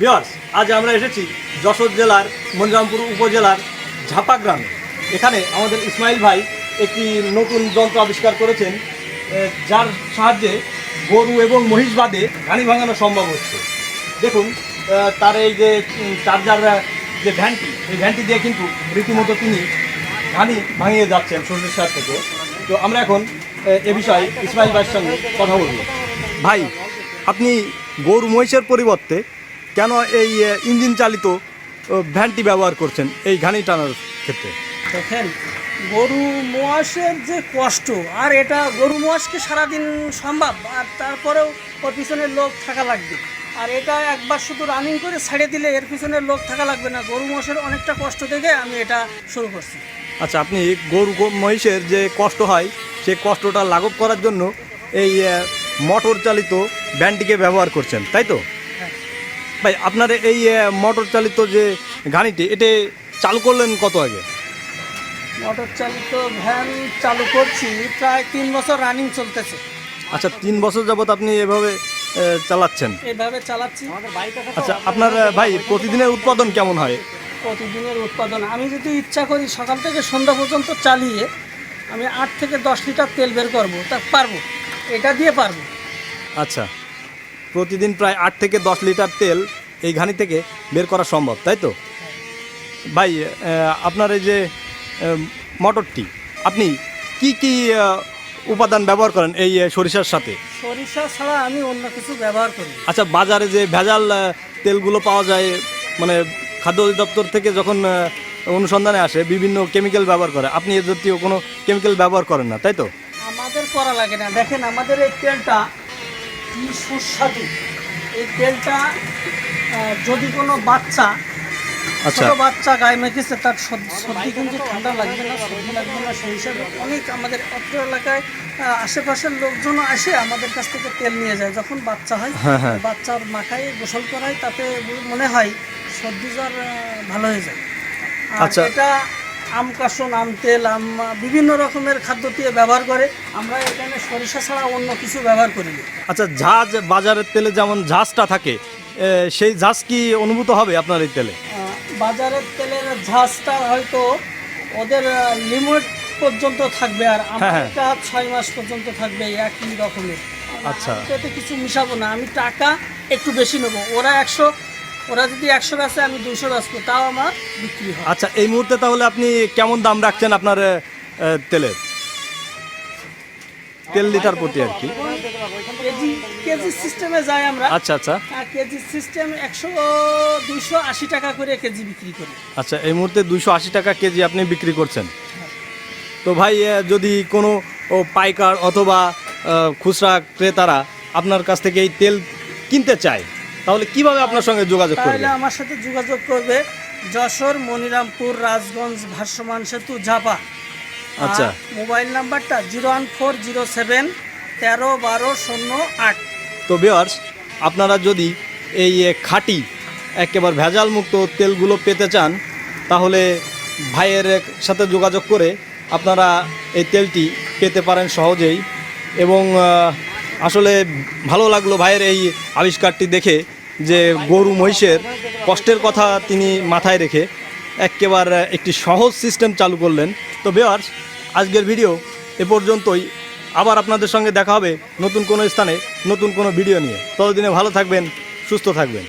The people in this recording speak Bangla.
ভিউয়ার্স, আজ আমরা এসেছি যশোর জেলার মনিরামপুর উপজেলার ঝাপা গ্রামে। এখানে আমাদের ইসমাইল ভাই একটি নতুন যন্ত্র আবিষ্কার করেছেন, যার সাহায্যে গরু এবং মহিষ বাদে ঘানি ভাঙানো সম্ভব হচ্ছে। দেখুন, তার এই যে চার্জার যে ভ্যানটি, এই ভ্যানটি দিয়ে কিন্তু রীতিমতো তিনি ঘানি ভাঙিয়ে যাচ্ছেন সরষের সার থেকে। তো আমরা এখন এ বিষয়ে ইসমাইল ভাইয়ের সঙ্গে কথা বলব। ভাই, আপনি গরু মহিষের পরিবর্তে কেন এই ইঞ্জিন চালিত ভ্যানটি ব্যবহার করছেন এই ঘানি টানার ক্ষেত্রে? দেখেন, গরু মোয়াশের যে কষ্ট, আর এটা গরু মোয়াশকে সারাদিন সম্ভব, আর তারপরেও ওর পিছনে লোক থাকা লাগবে। আর এটা একবার শুধু রানিং করে ছেড়ে দিলে এর পিছনে লোক থাকা লাগবে না। গরু মোয়াশের অনেকটা কষ্ট দেখে আমি এটা শুরু করছি। আচ্ছা, আপনি গরু মহিষের যে কষ্ট হয় সেই কষ্টটা লাঘব করার জন্য এই মোটর চালিত ভ্যানটিকে ব্যবহার করছেন, তাই তো? হ্যাঁ। ভাই, আপনার এই মোটর চালিত যে ঘানিটি, এটা চালু করলেন কত আগে? মোটর চালিত ভ্যান চালু করছি প্রায় 3 বছর রানিং চলতেছে। আচ্ছা, 3 বছর যাবত আপনি এভাবে চালাচ্ছেন? এইভাবে চালাচ্ছি। আচ্ছা, আপনার ভাই প্রতিদিনের উৎপাদন কেমন হয়? প্রতিদিনের উৎপাদন আমি যদি ইচ্ছা করি সকাল থেকে সন্ধ্যা পর্যন্ত চালিয়ে আমি 8 থেকে 10 লিটার তেল বের করবো, তা পারবো, এটা দিয়ে পারবো। আচ্ছা, প্রতিদিন প্রায় 8 থেকে 10 লিটার তেল এই ঘানি থেকে বের করা সম্ভব, তাই তো? ভাই, আপনার এই যে মোটরটি, আপনি কি কি উপাদান ব্যবহার করেন এই সরিষার সাথে? সরিষা ছাড়া আমি অন্য কিছু ব্যবহার করি। আচ্ছা, বাজারে যে ভেজাল তেলগুলো পাওয়া যায়, মানে খাদ্য অধিদপ্তর থেকে যখন অনুসন্ধানে আসে বিভিন্ন কেমিক্যাল ব্যবহার করে, আপনি এ জাতীয় কোনো কেমিক্যাল ব্যবহার করেন না, তাই তো? আমাদের করা লাগে না। দেখেন, আমাদের এই তেলটা কি সুস্বাদু। এই তেলটা যদি কোনো বাচ্চা, আচ্ছা, ছোট বাচ্চা গায়ে মেখেছে, তার সর্দি কিন্তু ঠান্ডা লাগবে না, সর্দি লাগবে না। সেই হিসাবে অনেক আমাদের অত্র এলাকায় আশেপাশের লোকজন আসে আমাদের কাছ থেকে তেল নিয়ে যায় যখন বাচ্চা হয়। হ্যাঁ, হ্যাঁ। বাচ্চার মাথায় গোসল করায়, তাতে মনে হয় সর্দি জ্বর ভালো হয়ে যায়। আর আচ্ছা। এটা আম কাসন, আম তেল, বিভিন্ন রকমের খাদ্য দিয়ে ব্যবহার করে। আমরা এখানে সরিষা ছাড়া অন্য কিছু ব্যবহার করি না। আচ্ছা, ঝাঁজ, বাজারের তেলে যেমন ঝাঁজটা থাকে, সেই ঝাঁজ কি অনুভূত হবে আপনার এই তেলে? বাজারের তেলের ঝাঁজটা হয়তো ওদের লিমিট পর্যন্ত থাকবে, আর আমারটা 6 মাস পর্যন্ত থাকবে একই রকমের। আচ্ছা। আমি তো এতে কিছু মিশাবো না, আমি টাকা একটু বেশি নেবো। ওরা যদি 100 বেচে, আমি 200 বেচবো, তাও আমার বিক্রি হয়। আচ্ছা, এই মুহূর্তে তাহলে আপনি কেমন দাম রাখছেন আপনার তেলের? তেল লিটার প্রতি আর কি? কেজি সিস্টেমে যাই আমরা। আচ্ছা, আচ্ছা। কেজি সিস্টেম 280 টাকা করে কেজি বিক্রি করি। আচ্ছা, এই মুহূর্তে 280 টাকা কেজি আপনি বিক্রি করছেন। তো ভাই, যদি কোনো পাইকার অথবা খুচরা ক্রেতারা আপনার কাছ থেকে এই তেল কিনতে চায়, তাহলে কিভাবে আপনার সঙ্গে যোগাযোগ করবে? তাহলে আমার সাথে যোগাযোগ করবে যশোর, মনিরামপুর, রাজগঞ্জ, ভাসমান সেতু, ঝাপা। আচ্ছা। মোবাইল নাম্বারটা 01407 13 12 08। তো ভিউয়ার্স, আপনারা যদি এই খাঁটি একেবারে ভেজাল মুক্ত তেলগুলো পেতে চান, তাহলে ভাইয়ের সাথে যোগাযোগ করে আপনারা এই তেলটি পেতে পারেন সহজেই। এবং আসলে ভালো লাগলো ভাইয়ের এই আবিষ্কারটি দেখে, যে গরু মহিষের কষ্টের কথা তিনি মাথায় রেখে একেবারে একটি সহজ সিস্টেম চালু করলেন। তো ভিউয়ার্স, আজকের ভিডিও এ পর্যন্তই। আবার আপনাদের সঙ্গে দেখা হবে নতুন কোনো স্থানে নতুন কোনো ভিডিও নিয়ে। ততদিনে ভালো থাকবেন, সুস্থ থাকবেন।